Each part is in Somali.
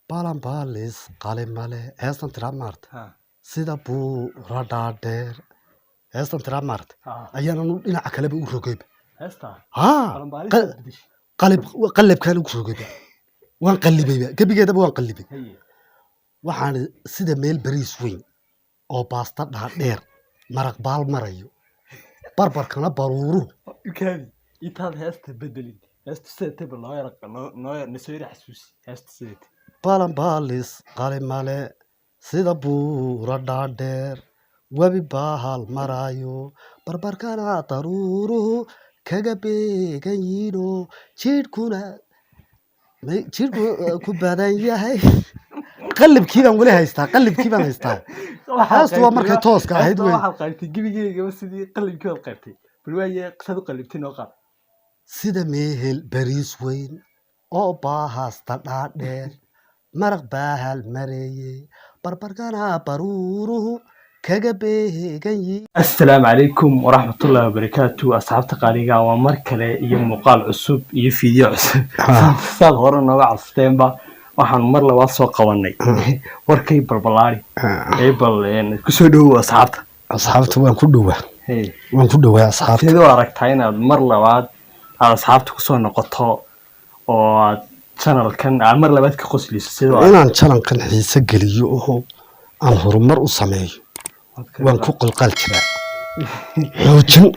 Balanbaalis qalin male heestan tiraa maarta Ha. sida buura dhaadheer heestan tiraa maarta Ha. ayaan anu dhinaca kaleba u rogayba Heesta. haa Balanbaalis aad bedeshay. qalibkaan ugu rogayba waan qallibayba gebigeedaba waan qallibay Haye. waxaan sida meel bariis weyn oo baasta dhaadheer maraq baal marayo barbarkana baruuru Ukaadi. Intaad heesta bedelin. Heesta sidee bal noo yar nisoo yar xasuusi. Heesta sidee. balanbaalis qalin male sida buura dhaadheer webi bahal marayo barbarkana daruuruhu kaga beegan yiino jiidhkuna ku badan yahay qalibkii baan weli haystaa haastu waa markay tooska ahayd wey waxaad qaybtay gebigeygaba sidii qalibkii waad qaybtay bal waaye qisad u qalibtay noo qaad sida meehel bariis weyn oo baahasta dhaadheer maraq baahal mareeye barbarkana baruuruhu kaga beegan yihiin. Assalaamu calaykum waraxmatullaahi wabarakaatu asxaabta qaaliga waa mar kale iyo muuqaal cusub iyo fiidyo cusub saad hore nooga codsadeenba waxaan mar labaad soo qabanay warkay balbalaari bal kusoo dhowow asxaabta waan ku dhowaa asxaabta sidoo aragtaa inaad mar labaad aad asxaabta kusoo noqoto oo aad channelkan aad mar labaad ka qosliso sidoo inaan channelkan xiise geliyo oo aan horumar u sameeyo waan ku qalqal jiraa xoojin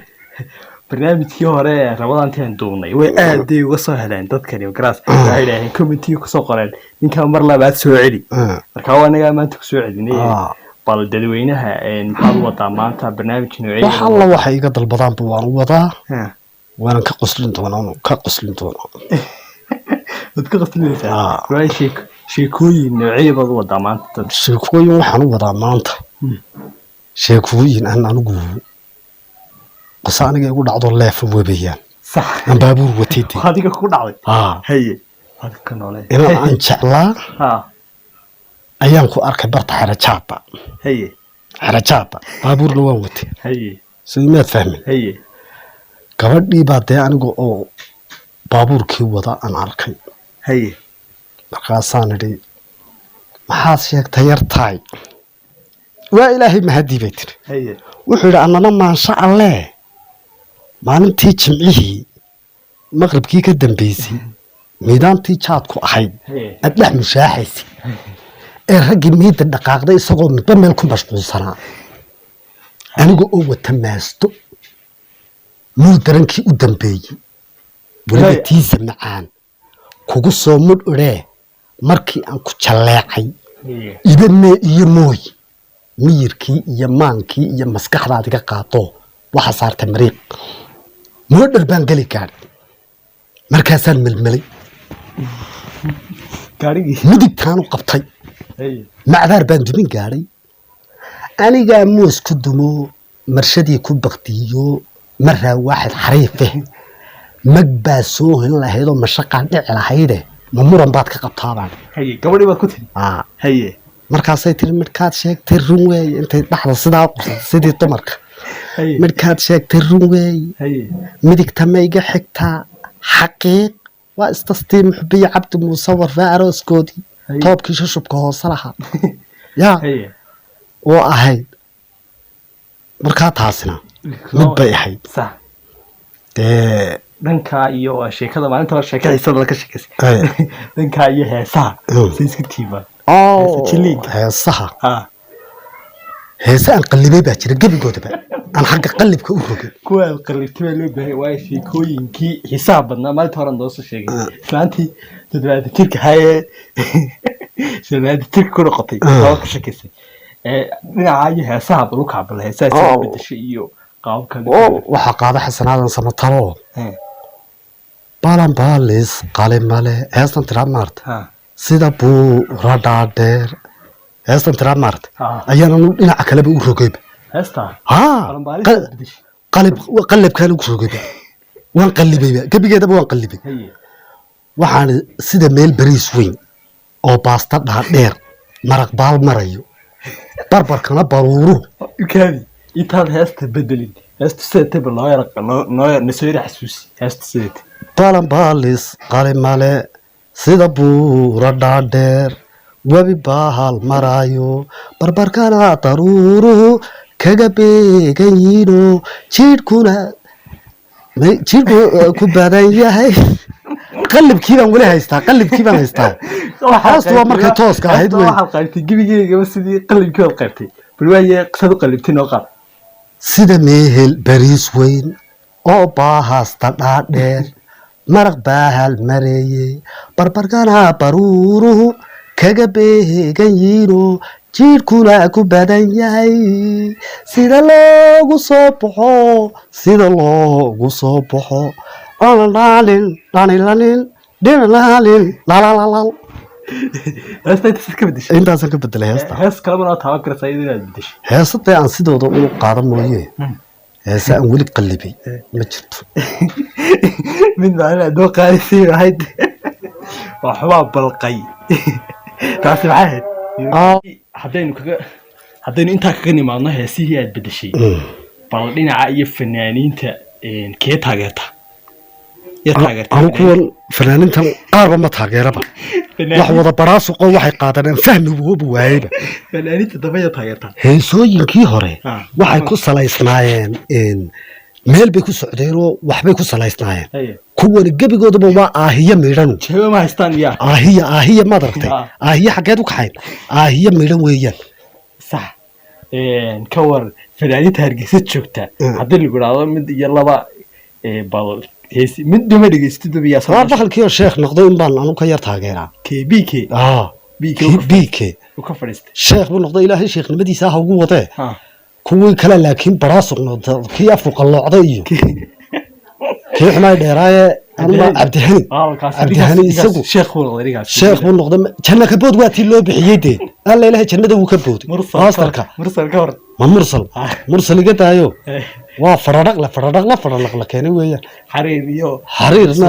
barnaamijkii hore rabadaantiin duubnay way aad uga soo heleen dadkani garaas waxay dhaaheen committee ku soo qoreen ninka mar labaad soo celi marka waa anaga maanta ku soo celinay bal dadweynaha maxaad u wadaa maanta barnaamij noocyo wax alla waxa iga dalbadaanba waan u wadaa waanan ka qoslin doonaa wad ka qoslinaysaa waa sheekooyin noocyo baad u wadaa maanta sheekooyin waxaan u wadaa maanta sheekooyin aan anigu qisa aniga igu dhacdo leefa webayaan sax aan baabuur watay adiga ku dhacday haye adka noolee inaan aan jeclaa ayaan ku arkay barta xerajaaba baabuurna waan watay sidimaad fahmin gabadhii baa dee aniga oo baabuurkii wada aan arkay markaasaan idhi maxaad sheegtay yartahay waa ilaahay mahadii bay tiri wuxuu yidhi annana maansha allee maalintii jimcihii maqribkii ka dambeysay miidaantii jaadku ahayd aad dhex mushaaxaysay ee raggii miida dhaqaaqday isagoo midba meel ku mashquulsanaa aniga oo wata maasto muu darankii u dambeeyey weliba tiisa macaan kugu soo mudh idhee markii aan ku jalleecay ibamee iyo mooy miyirkii iyo maankii iyo maskaxdaad iga qaado waxa saartay mariiq moodhar baan geli gaadhay markaasaan melmelay midigtaanu qabtay macdaar baan dumin gaadhay anigaa moos ku dumo marshadii ku baktiyo maraa waaxid xariife mag baa soo hin lahaydoo mashaqaan dhici lahayde ma muran baad ka qabtaabaan gabadhii baad ku tiri markaasay tiri midhkaad sheegtay run weeye intay dhaxda sidaa qorsatay sidii dumarka midhkaad sheegtay run weeye midigta ma iga xigtaa xaqiiq waa istastii muxbiya cabdi muuse warfaa arooskoodii toobkii shushubka hoose lahaa yaa oo ahayd markaa taasina mid bay ahayd dee dhankaa iyo sheekada maalinta hore sheekadiisada la ka sheekaysay dhankaa iyo heesaha say iska tiibaan heesaha heese aan qallibay baa jira gebigoodaba aan xagga qallibka u rogay kuwa aad qallibtay baa loo baahay waayo sheekooyinkii xisaab badnaa maalinta hore noo soo sheegay islaantii toddobaad jirka haye toddobaad jirka ku noqotay oo ka sheekaysay dhinaca iyo heesaha bal u kaabala heesaha sida bedeshay iyo qaabka waxaa qaada xasanaadan samatalo balanbaalis qalin male heestan tiraa maarta sida buura dhaadheer heestan tiraa maarta ayaan anu dhinaca kaleba u rogayba qalibkaan ugu rogayba waan qallibayba gebigeedaba waan qallibay waxaan sida meel bariis weyn oo baasta dhaadheer maraq baal marayo barbarkana baruuru intaad heesta bedelin heesta sidee bal noo yar nisoo yar xasuusi heesta sidee balanbaalis qalin male sida buura dhaadheer webi bahal marayo barbarkana daruuruhu kaga beegan yiino jiidhkuna jiidhku ku badan yahay qalibkii baan weli haystaa haastu waa markay tooska ahayd wey waxaad qaybtay gebigeygaba sidii qalibkii waad qaybtay bal waaye qisad u qalibtay noo qaad sida meehel bariis weyn oo baahasta dhaadheer maraq baahal mareeye barbarkana baruuruhu kaga beegan yiino jiidhkuna ku badan yahay sida loogu soo baxo dhalin lalalal heesta intaasad ka bedeshay intaasaan ka bedelay heesta hees kaleba noo taaban karaysaa iyadoo inaad bedeshay heesatee aan sidooda unu qaada mooye heese aan weli qallibay ma jirto mid maalin adoo qaalisay ahayd waa xubaa balqay taasi maxay ahayd haddaynu intaa kaga nimaadno heesihii aad bedeshay bal dhinaca iyo fanaaniinta kee taageerta anu kuwan fanaaniintan qaarba ma taageeraba wax wada baraasuqo waxay qaadaneen fahmiguba waayeyba fanaaniinta dambaya taageerta heesooyinkii hore waxay ku salaysnaayeen meel bay ku socdeenoo waxbay ku salaysnaayeen kuwani gebigoodaba waa aahiyo midhanu jeeba ma haystaan miyaa aahiya maad aragtay aahiyo xaggeed u kaxayn aahiyo midhan weeyaan sax ka war fanaaniinta hargeysa joogta haddii lagu idhaahdo mid iyo laba bal mid dhuma dhegeystid waa dhaqankii oo sheekh noqday in baan anu ka yar taageeraa bk ka fadhiistay sheekh buu noqday ilaahay sheekhnimadiisa ha ugu wadee kuwii kale laakiin baraasuq noqda kii afku qalloocday iyo kii xumaay dheeraaye anuma cabdihani isagu sheekh buu noqday janna ka bood waa tii loo bixiyey dee alla ilaahay jannada wuu ka booday maastarka ma mursal iga daayo waa faradhaqla keenay weeyaan xariirna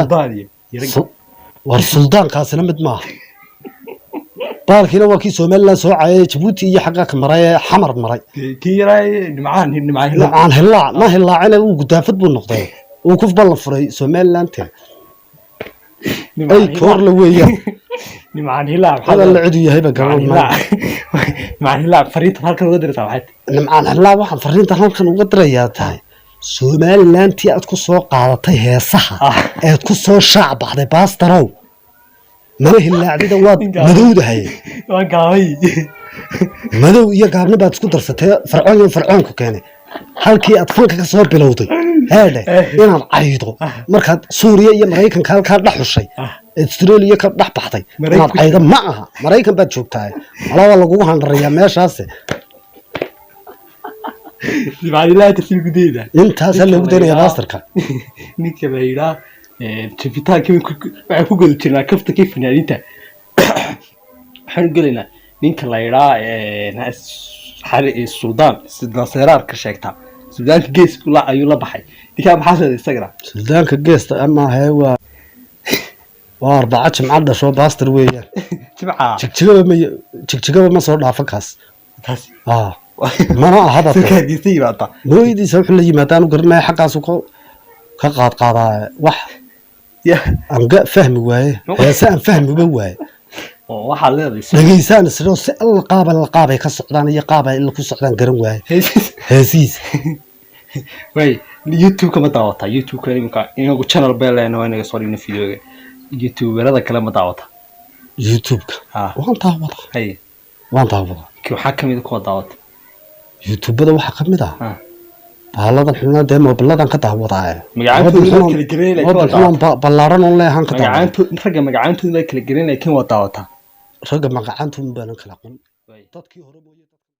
war suldaankaasina mid maaha baalkiina waa kii somalilan soo cayay jabuuti iyo xagga ka maray ee xamar maray nimcaan hillaac ma hillaacina uu gudaafad buu noqday uu kuf ballan furay somalilanteen ay koorla weeyaan nimcaan hillaac hadal la cidu yahayba garan nimcaan hillaac fariintan halkan uga dirtaa waxaad nimcaan hillaac waxaan fariintan halkan uga dirayaa tahay somalilantii aad ku soo qaadatay heesaha eed ku soo shaac baxday baastarow mana hillaacdida waad madowdahay madow iyo gaabni baad isku darsatay farcoon iyo farcoonku keenay halkii aad fanka ka soo bilowday heedhe inaad caydo markaad suuriya iyo maraykanka halkaa dhex xushay australia ka dhex baxday inaad caydo ma aha maraykan baad joogtaa malaa waa lagugu handharayaa meeshaase intaasaa loogu daynaya masterka ninka la yidhaa jabitaanka waxaan ku geli jirnaa kaftankii fanaaniinta waxaan u gelaynaa ninka la yidhaa suldaan seeraarka sheegtaa suldaanka geeska ayuu la baxay ninkaa maxaa seeday isagana suldaanka geesta amaahe waa arbaca jimcad dhasho baastar weeyaan jigjigaba ma soo dhaafan kaas mana ahaba nooyadiisa wuxuu la yimaadaan u garanaya xaggaasu ka qaadqaadaa wax aan fahmi waaye heese aan fahmiba waaye dhegeysaan isdhao si alla qaabay ka socdaan iyo qaabay ila ku socdaan garan waaye heesihiisa youtube-ka ma daawataa youtube-ka inagu channel beelena waa inaga soo dhigna videoga youtuberada kale ma daawata youtube-ka waan daawadaa waxaa kamid kuwa daawata youtubada waxaa kamid ah baaladan xunaa dee moobiladan ka daawadaaye ballaaran on leehan ka ragga magacaantooda kala gelinaya kin waa daawataa ragga magacaantooda baanan kala qon dadkii hore